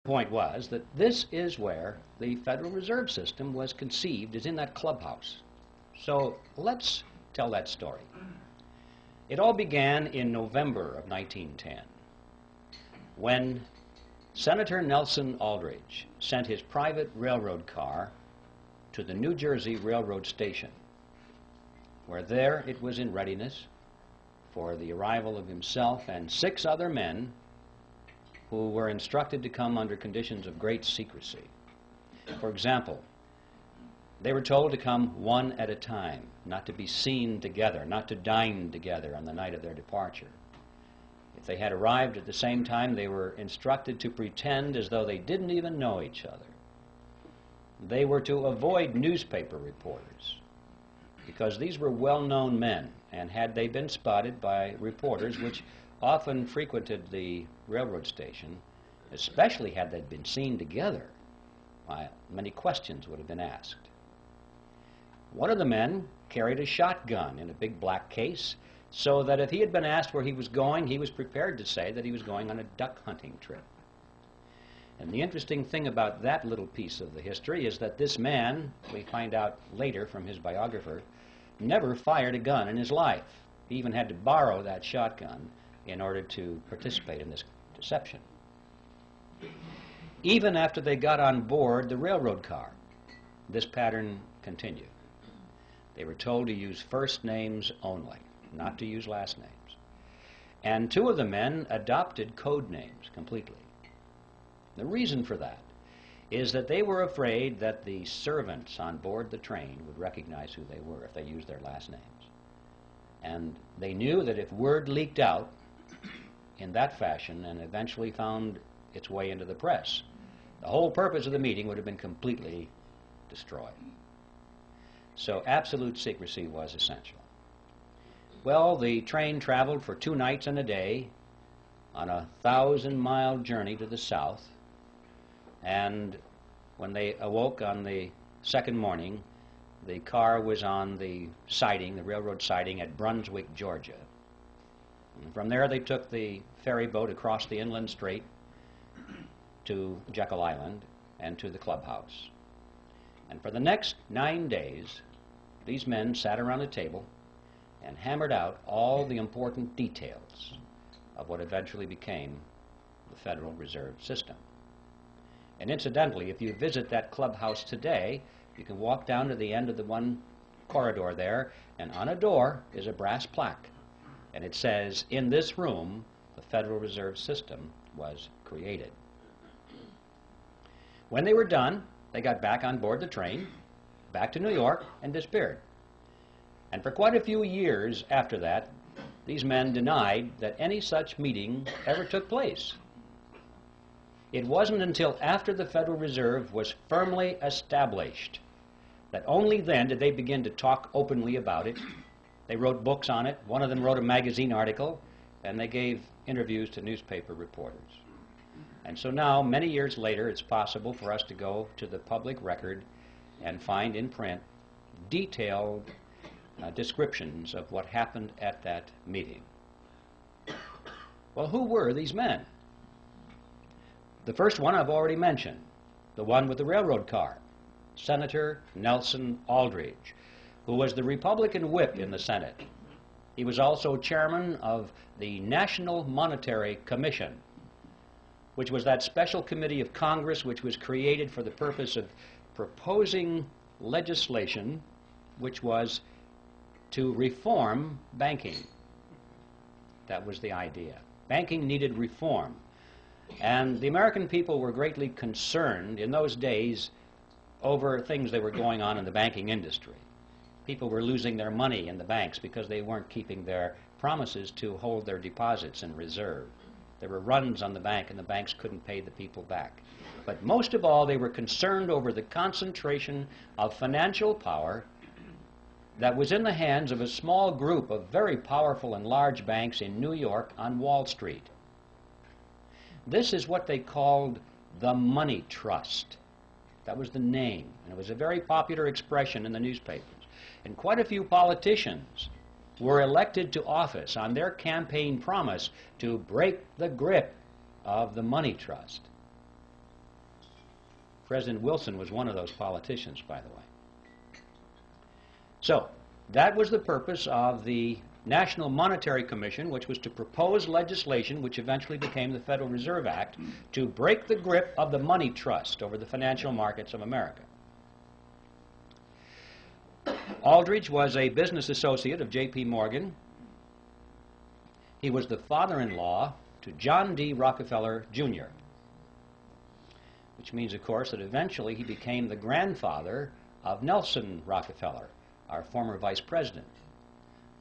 Point was that this is where the Federal Reserve System was conceived, is in that clubhouse. So let's tell that story. It all began in November of 1910 when Senator Nelson Aldrich sent his private railroad car to the New Jersey Railroad Station, where there it was in readiness for the arrival of himself and 6 other men who were instructed to come under conditions of great secrecy. For example, they were told to come one at a time, not to be seen together, not to dine together on the night of their departure. If they had arrived at the same time, they were instructed to pretend as though they didn't even know each other. They were to avoid newspaper reporters, because these were well-known men, and had they been spotted by reporters, which often frequented the railroad station, especially had they been seen together, many questions would have been asked. One of the men carried a shotgun in a big black case, so that if he had been asked where he was going, he was prepared to say that he was going on a duck hunting trip. And the interesting thing about that little piece of the history is that this man, we find out later from his biographer, never fired a gun in his life. He even had to borrow that shotgun in order to participate in this deception. Even after they got on board the railroad car, this pattern continued. They were told to use first names only, not to use last names. And 2 of the men adopted code names completely. The reason for that is that they were afraid that the servants on board the train would recognize who they were if they used their last names. And they knew that if word leaked out in that fashion and eventually found its way into the press, the whole purpose of the meeting would have been completely destroyed. So absolute secrecy was essential. Well, the train traveled for 2 nights and a day on a 1,000-mile journey to the south, and when they awoke on the second morning, the car was on the siding, the railroad siding at Brunswick, Georgia. And from there they took the ferry boat across the inland strait to Jekyll Island and to the clubhouse. And for the next 9 days, these men sat around a table and hammered out all the important details of what eventually became the Federal Reserve System. And incidentally, if you visit that clubhouse today, you can walk down to the end of the one corridor there, and on a door is a brass plaque. And it says, "In this room, the Federal Reserve System was created." When they were done, they got back on board the train, back to New York, and disappeared. And for quite a few years after that, these men denied that any such meeting ever took place. It wasn't until after the Federal Reserve was firmly established that only then did they begin to talk openly about it. They wrote books on it. One of them wrote a magazine article, and they gave interviews to newspaper reporters. And so now, many years later, it's possible for us to go to the public record and find in print detailed descriptions of what happened at that meeting. Well, who were these men? The first one I've already mentioned, the one with the railroad car, Senator Nelson Aldrich, who was the Republican whip in the Senate. He was also chairman of the National Monetary Commission, which was that special committee of Congress which was created for the purpose of proposing legislation which was to reform banking. That was the idea. Banking needed reform. And the American people were greatly concerned in those days over things that were going on in the banking industry. People were losing their money in the banks because they weren't keeping their promises to hold their deposits in reserve. There were runs on the bank, and the banks couldn't pay the people back. But most of all, they were concerned over the concentration of financial power that was in the hands of a small group of very powerful and large banks in New York on Wall Street. This is what they called the money trust. That was the name, and it was a very popular expression in the newspapers. And quite a few politicians were elected to office on their campaign promise to break the grip of the money trust. President Wilson was one of those politicians, by the way. So, that was the purpose of the National Monetary Commission, which was to propose legislation which eventually became the Federal Reserve Act to break the grip of the money trust over the financial markets of America. Aldrich was a business associate of J.P. Morgan. He was the father-in-law to John D. Rockefeller, Jr., which means, of course, that eventually he became the grandfather of Nelson Rockefeller, our former vice president.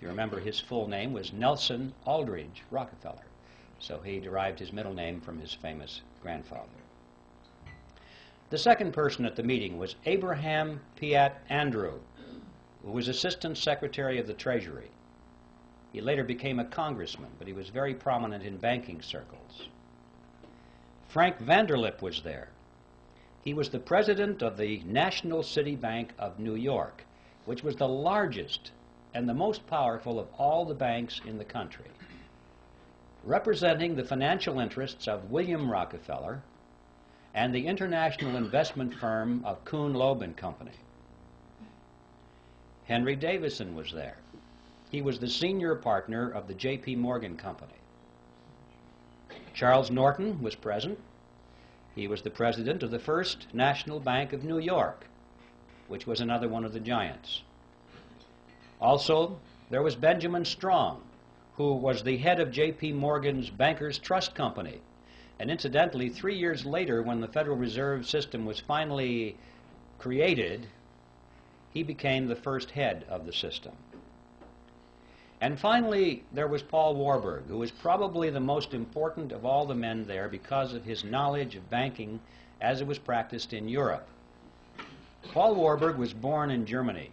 You remember his full name was Nelson Aldrich Rockefeller, so he derived his middle name from his famous grandfather. The second person at the meeting was Abraham Piatt Andrew, who was Assistant Secretary of the Treasury. He later became a congressman, but he was very prominent in banking circles. Frank Vanderlip was there. He was the president of the National City Bank of New York, which was the largest and the most powerful of all the banks in the country, representing the financial interests of William Rockefeller and the international investment firm of Kuhn, Loeb and Company. Henry Davison was there. He was the senior partner of the J.P. Morgan Company. Charles Norton was present. He was the president of the First National Bank of New York, which was another one of the giants. Also, there was Benjamin Strong, who was the head of J.P. Morgan's Bankers Trust Company. And incidentally, 3 years later, when the Federal Reserve System was finally created, he became the first head of the system. And finally, there was Paul Warburg, who was probably the most important of all the men there because of his knowledge of banking as it was practiced in Europe. Paul Warburg was born in Germany.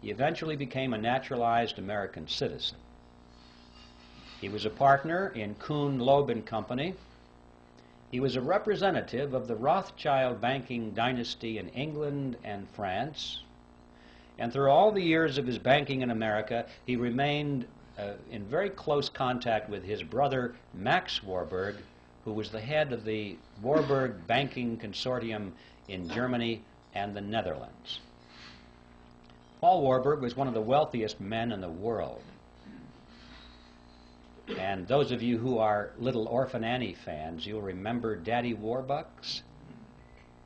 He eventually became a naturalized American citizen. He was a partner in Kuhn, Loeb and Company. He was a representative of the Rothschild banking dynasty in England and France. And through all the years of his banking in America, he remained in very close contact with his brother, Max Warburg, who was the head of the Warburg Banking Consortium in Germany and the Netherlands. Paul Warburg was one of the wealthiest men in the world. And those of you who are Little Orphan Annie fans, you'll remember Daddy Warbucks.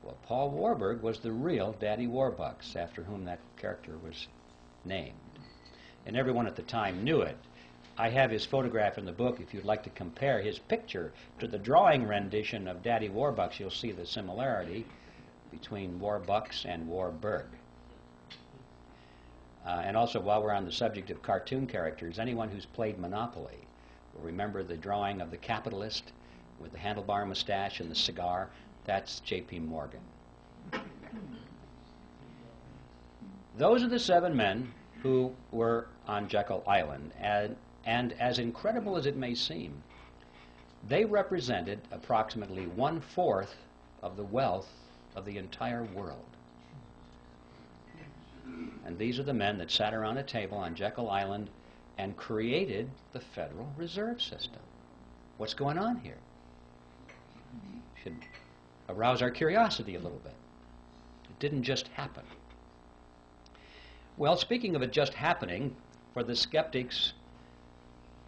Well, Paul Warburg was the real Daddy Warbucks, after whom that character was named. And everyone at the time knew it. I have his photograph in the book. If you'd like to compare his picture to the drawing rendition of Daddy Warbucks, you'll see the similarity between Warbucks and Warburg. And also, while we're on the subject of cartoon characters, anyone who's played Monopoly will remember the drawing of the capitalist with the handlebar mustache and the cigar. That's J.P. Morgan. Those are the 7 men who were on Jekyll Island, and as incredible as it may seem, they represented approximately 1/4 of the wealth of the entire world. And these are the men that sat around a table on Jekyll Island and created the Federal Reserve System. What's going on here? Should arouse our curiosity a little bit. It didn't just happen. Well, speaking of it just happening, for the skeptics,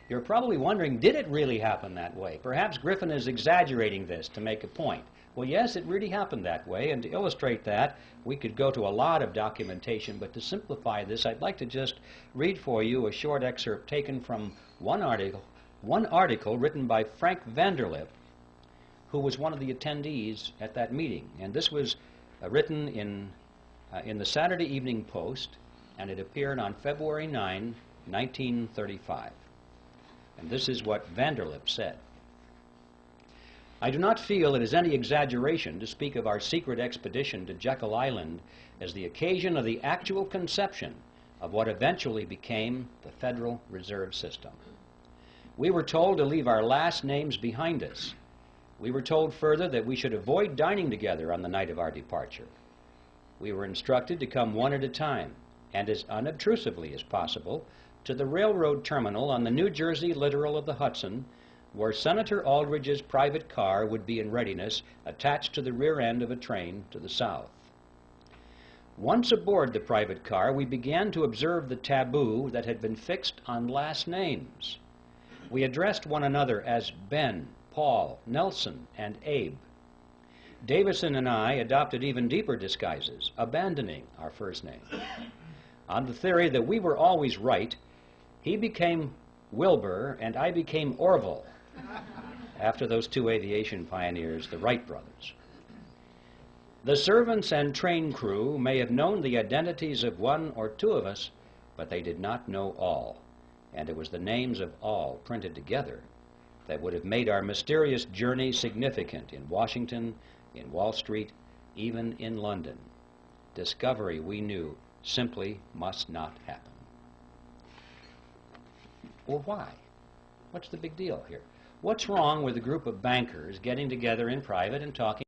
you're probably wondering, did it really happen that way? Perhaps Griffin is exaggerating this to make a point. Well, yes, it really happened that way, and to illustrate that, we could go to a lot of documentation, but to simplify this, I'd like to just read for you a short excerpt taken from one article written by Frank Vanderlip, who was one of the attendees at that meeting. And this was written in the Saturday Evening Post, and it appeared on February 9, 1935. And this is what Vanderlip said. I do not feel it is any exaggeration to speak of our secret expedition to Jekyll Island as the occasion of the actual conception of what eventually became the Federal Reserve System. We were told to leave our last names behind us. We were told further that we should avoid dining together on the night of our departure. We were instructed to come one at a time, and as unobtrusively as possible, to the railroad terminal on the New Jersey littoral of the Hudson, where Senator Aldrich's private car would be in readiness, attached to the rear end of a train to the south. Once aboard the private car, we began to observe the taboo that had been fixed on last names. We addressed one another as Ben, Paul, Nelson, and Abe. Davison and I adopted even deeper disguises, abandoning our first name. On the theory that we were always right, he became Wilbur and I became Orville, after those two aviation pioneers, the Wright brothers. The servants and train crew may have known the identities of one or two of us, but they did not know all, and it was the names of all printed together that would have made our mysterious journey significant in Washington, in Wall Street, even in London. Discovery, we knew, simply must not happen. Well, why? What's the big deal here? What's wrong with a group of bankers getting together in private and talking